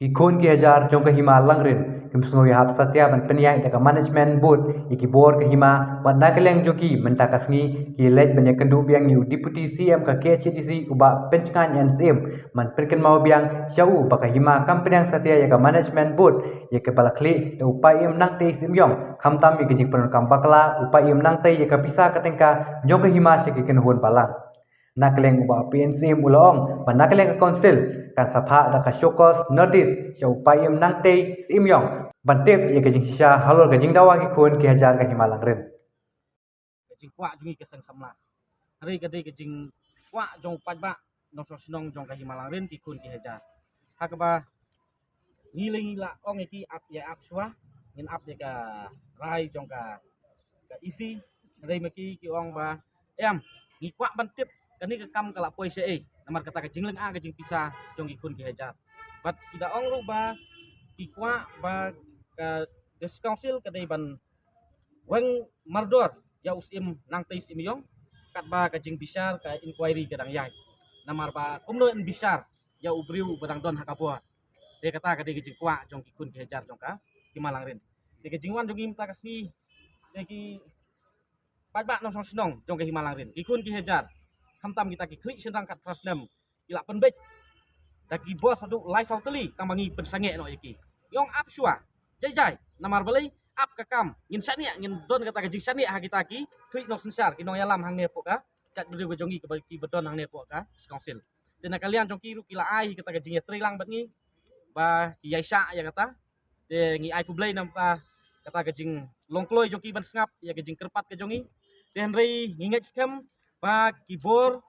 Ikon ki hajar jong ka hima langrin kim sungo ya hap satya ban penyai da management board iki bor ka hima ban nakeleng joki menta kasngi ki lej ban yakendu biang new deputy CM ka KHTC uba penchkan NCM man perken mau biang syau ba ka hima kampenyang satya ya ka management board ya ke balakli da upai im nang te sim yong khamtam iki jik kam bakla upai im nang te ya ka pisa katengka jong ka hima syaki ken hon balang nakeleng uba PNC mulong ban nakeleng council kan sapha da ka shokos notice show payem nangte simyong bantep ye kajing sisa halor kajing dawa ki khon ki hajar ka himalang ren kajing kwa jungi keseng samla hari kadai kajing kwa jong pajba nong so snong jong ka himalang ren ki khon ki hajar hakaba ngiling la ong iki ap ya ap swa ngin ap ya ka rai jong ka isi hari maki ki ong ba em ngi kwa bantep kani ka kam kala poi se namar kata kajing leng a kajing pisa jong ki khon ki hajar bat ida ong ru ba ki kwa ba ka des council kadai ban weng mardor ya usim nang tais imyong kat ba kajing bisar ka inquiry kadang yai namar ba kumno en bisar ya ubriu badang don hakapua de kata kadai kajing kwa jong ki khon ki hajar jong ka ki malang rin de kajing wan jong im ta kasni de ki pajba nong song snong jong ka himalang rin ki khon ki hajar hamtam kita ki klik senang kat trasnem ila penbek daki bos adu lai sau teli tambangi pensange no iki yong ap shua jai namar balai ap kakam ngin sania ngin don kata kajing sania ha kita ki klik no sensar kinong yalam hang ne poka cat beri bejongi ki bedon hang ne poka council dena kalian jong ki ru kila ai kata kajing ya trilang bat ngi ba ki yaisa ya kata de ngi ai ku blai nampa kata kajing longkloi jong ki ban sngap ya kajing kerpat ke jongi den rei nginget scam ba kibor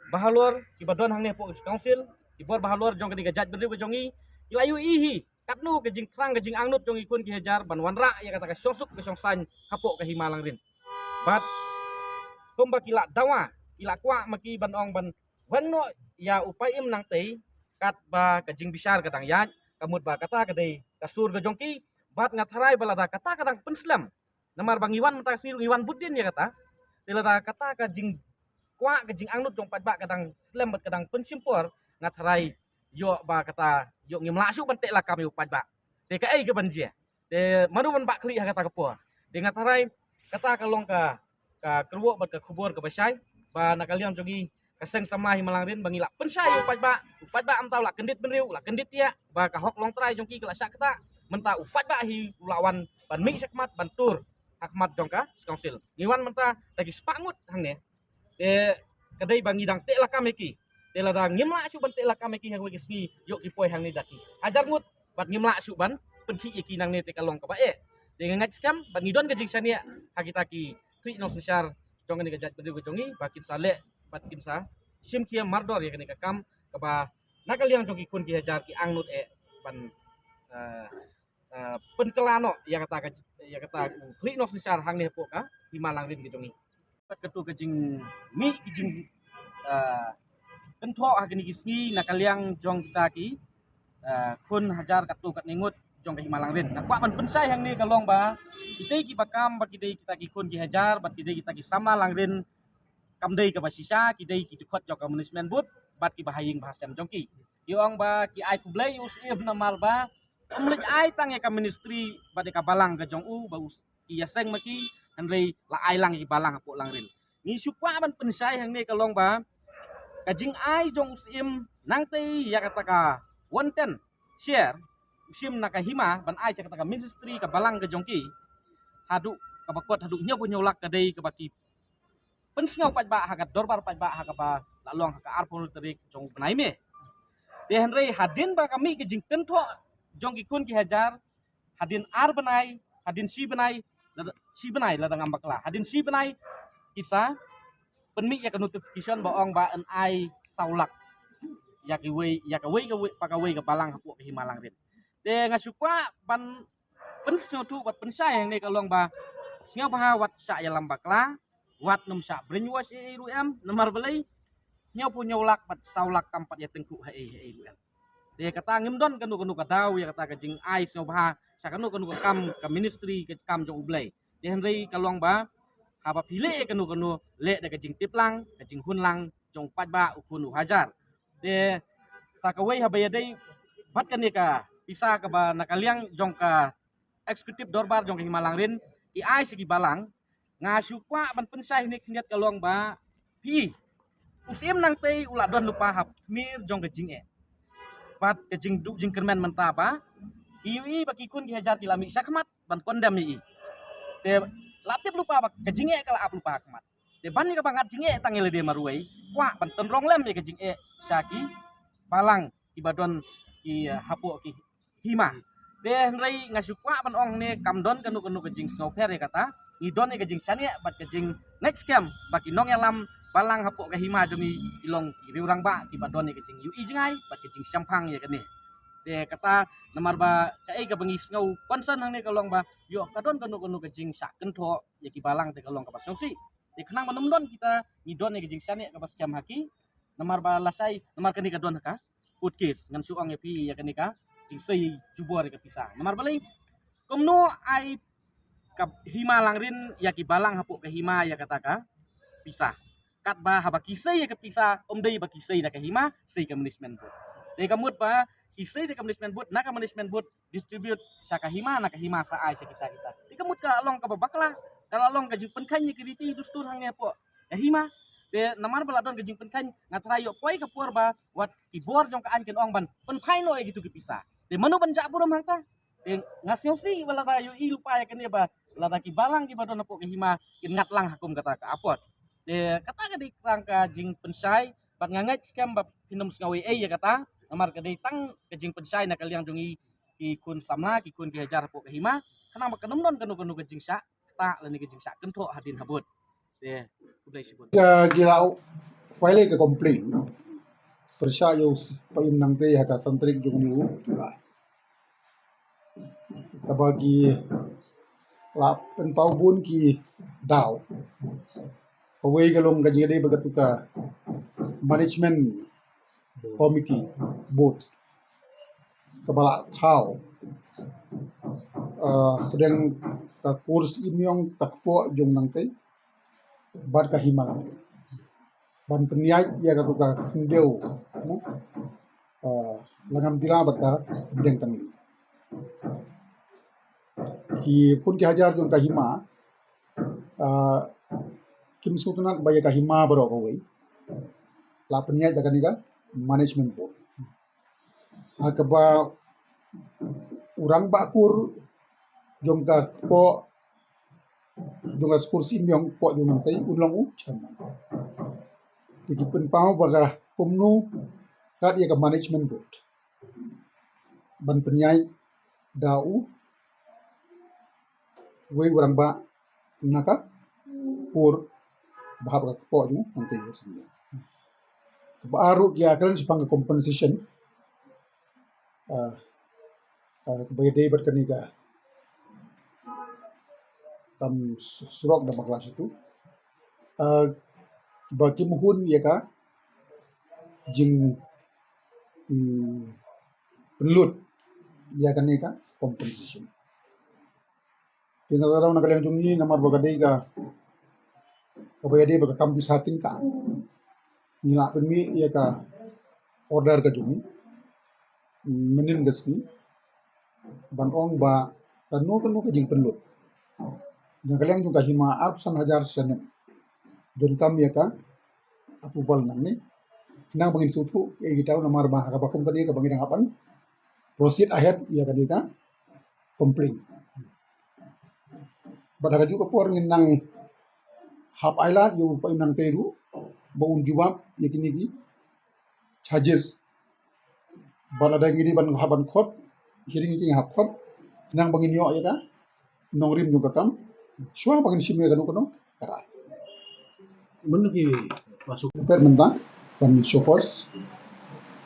bahalor kibadon hang ne po council kibor bahalor jong kani gajat beri jongi ilayu ihi katnu kajing trang kajing angnut jong ikun ki hajar ban wanra ya kata ka sosuk ke songsan kapok ke himalang rin bat komba kila dawa kila kwa maki ban ong ban wenno ya upaim nang tei kat ba kajing bisar katang yan kamut ba kata kadai kasur ke jongki bat ngatharai balada kata kadang penslam namar bangiwan mata sir iwan budin ya kata dilada kata kajing kwa kajing angnut jong pat kadang slam bat kadang pensimpor ngatharai yo ba kata yo ngimla su bantek la kami pat ba de ka ai ke banjia de manu ban ba kli kata kepo de ngatarai kata kalong ka kerwo bat ka kubur ke basai ba nakalian jogi kaseng sama himalang rin bangila pensai pat ba am tau la kendit benriu la kendit ya ba ka hok long trai jongki kala sak kata menta upat ba hi lawan ban mi sakmat ban tur hakmat jongka council ngiwan menta lagi spangut hang ne de kadai bangi dang te la kameki de la dang ngimla su ban te la kameki hang wegi sni yok ki poi hang ni daki ajar ngut bat ngimla su ban penki iki nang ne te kalong ka ba de ngat skam ban ngidon ke jingsan ya hakitaki kri no sesar jong ni gajat bedu jongi bakin sale bakin sa sim kia mardor ya kani ka kam ka ba nakaliang jong ki kun ki hajar ki angnut ban penkelano ya kata klik no sesar hang ne po ka himalang rin ki jongi ketu kejing mi kijing kentho ha kini kisni nakaliang jong kita ki kun hajar katu kat ningut jong ka himalang rin nakwa ban pensai hang ni kalong ba kita ki bakam ba kita ki kun ki hajar ba kita ki sama lang rin kamdei ka basisa kidei ki dikot jong ka management boot bat ki bahaying bahasam jongki yong ba ki ai ku blai us ib na malba umlej ai tang ya ka ministry bat ka balang ka jong u ba us ki yaseng maki hanrei la ai lang ki balang po lang rin ni supwa ban pensai hang ne kalong ba kajing ai jong us im nang tei ya kata ka wonten share usim na ka hima ban ai kata ka ministry ka balang ka jongki hadu ka bakot hadu nya po nyolak ka dei ka baki pensngau pat ba hakat dorbar pat ba hakapa lalong haka arpon terik jong benai me de henrei hadin ba kami ke jing tento jong ki kun ki hajar hadin ar benai hadin si benai ladang ambakla hadin si benai isa penmi ya ke notification ba ong ba en ai saulak ya ki wei pakawei ke balang hapu ke himalang rin de ngasukwa ban pensno tu bat pensai yang ne kalong ba singa ba wat sa ya lambakla wat num sa brinwas ru em namar belai nyau punya ulak pat saulak kampat ya tengku ru em de kata ngimdon kanu kadau ya kata kajing ai so ba sa kanu kam ka ministry ke kam jong ublai de henrei kalong ba haba pile kanu le de kajing tiplang kajing hunlang jong pat ba ukun hajar de sa kawai haba ya dei bat kan ka pisa ka ba nakaliang jong ka eksekutif dorbar jong ka Himalang rin i ai segi balang ngasu kwa ban pensai ni kniat kalong ba pi usim nang tei ula don lupa hap mir jong ka jing bat ke jing du jing kermen menta ba iui baki kun ki hajar kilami sakmat ban kondam ni te latip lupa bak ke jing kala ap lupa hakmat te ban ni ka bangat jing tangele de maruai kwa ban tenrong lem ke jing saki balang ibadon ki hapo ki hima de nrai ngasukwa ban ong ne kamdon kanu kanu ke jing snowfair ya kata idon ke jing sania bat ke jing next camp baki nong yalam balang hapo ke hima jumi ilong ki riurang ba ki badon ke jing yu i jingai bat ke jing sampang ya kene de kata namar ba kai ka bangis ngau concern hang ne kalong ba yo kadon kanu kanu ke jing sak kentho ya ki balang te kalong ka pasongsi de kenang manumdon kita idon ke jing sania ka pas jam haki namar ba lasai namar kani kadon ka utkis ngan suang ya pi ya kani ka jing sei jubor ke pisah namar balai komno ai ka hima langrin ya ki balang hapo ke hima ya kata ka pisah kat ba haba kisei ya ke pisah dei ba kisei na ke hima sei ke management board de kamut ba kisei de ke management board na ka management board distribute sa ka hima na ka hima sa ai sa kita de kamut ka long ka babakla kalau long ka jing penkan ya kiriti dustur hang ne po ya hima de namar bala don gejing penkan ngatrayo poi ka por ba wat kibor jong ka anken ong ban pen phaino e gitu ke pisah de manu ban ja buram hangta de ngasiosi bala rayo i lupa ya kene ba la ki balang ki badon po ke hima kin ngatlang hakum kata ka apot de kata ka di rangka jing pensai bat ngangai skam ba pinum ngawe ya kata namar ka di tang ke jing pensai na kaliang jongi ki kun samla ki kun ki hajar po ke hima kana ba kanum don kanu kanu ke jing sa ta la ni ke jing sa kentho hadin habut de kulai sibut Gilau file ke komplain persya yo payum nang te haka santrik jung niu tulai kabagi la pen pau bun ki dau away galong gaji dei bagatuka management committee board kabala khau kedeng ka kurs imyong takpo jung nang te bar ka himal ban peniai ya ka tuka ndeu langam tila bata deng tang ki pun ki hajar jong ka hima kim sutunat baya ka hima baro ko wei la peniai jaga niga management board akaba urang bakur jong ka po jong ka kursi myong po jong nang tai ulong u chama iki pen pau baga kumnu kat ya ka management board ban penyai dau we urang ba naka pur bahab ka po jong nang tai sini baru ya kan sepang compensation bayade bat kaniga kam surok da kelas itu bagi muhun ya ka jing penlut ya kan ni ka compensation tinagaraw na kalang jungi namar bagade ka kabayade baga kampus hatin ka nila penmi ya ka order ka jungi menin gaski ban ong ba tanu ka jing penlut na kalang junga hima arsan hajar sanem don kam ya ka approval nang ni nang bangin sutu e gitaw na marba ka bakum kadi ka bangin apan proceed ahead ya kadi ka complain badaga juga por ngin nang hap island yu pa nang teru baun jubab yakini gi charges balada ngidi ban haban khot hiring ngi hap khot nang bangin yo ya ka nongrim juga kam shwa bangin simye kanu kanu kara Menuki masuk permenta dan sopos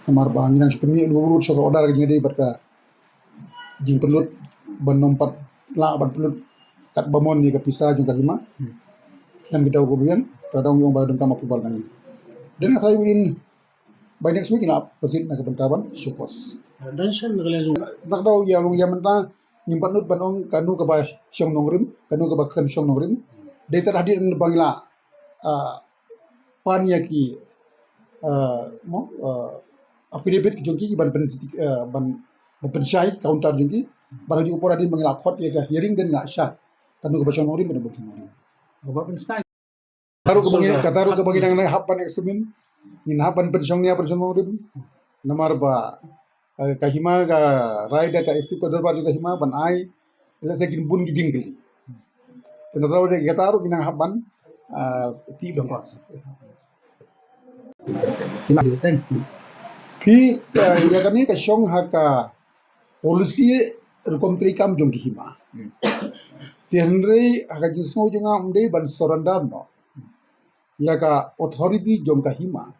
kamar bangin ang sepeni lurut so order gi ngidi barka jing pelut ban nompat la ban pelut kat bamon ni ka pisa juga lima yang kita ugubian kadang yung bayar tama pubal nang dan saya win by next week na president na kabantaban sopos dan siya nakalazong nakdaw yang menta nyimpan nut banong kanu ka ba siyong nongrim kanu ka ba kan siyong nongrim data hadir ng bangla panya ki mo affidavit jongki ban pensyai counter jongki baru upor adin mengelak khot ya hearing dan nggak syai kanu ke basang ori benar basang ori Bapak penstay. taruh ke bangin nang hapan eksamen in hapan pensyongnya pensyong ori namar ba kahima ka raida ka isti ko darbar juga hima ban ai ila sekin bun gijing kali tena taruh de gataru kinang hapan ti Bapak. Pi ya kami ka syong haka polisi rekomtri kam jong hima. Tihanre haka jismo jonga umde ban sorandar no. Ya ka authority jong ka hima.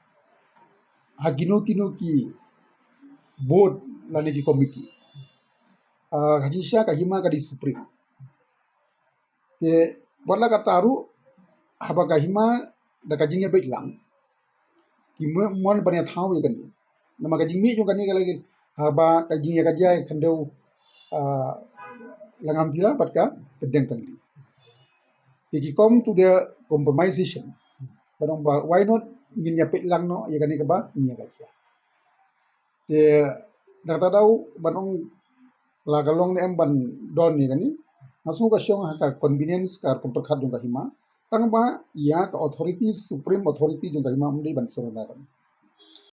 Hagino kino ki board lani ki committee. Hajisha ka hima ka di supreme. Te wala ka taru haba ka hima da ka jingya baik lang. Ki mon banyak thaw ya kan. Nama ka jingmi jong kan ni ka lagi haba ka jingya ka jai kandau langam tila patka pedeng tangli. If you come to the compromisation, why not nginya pek lang no ya kani kaba nginya kaja. Te data daw banong lagalong ne ban don ni kani masu ka syong haka convenience ka komperkhat jong ka hima tang ba ya ka authorities supreme authority jong ka hima umdi ban sorona kan.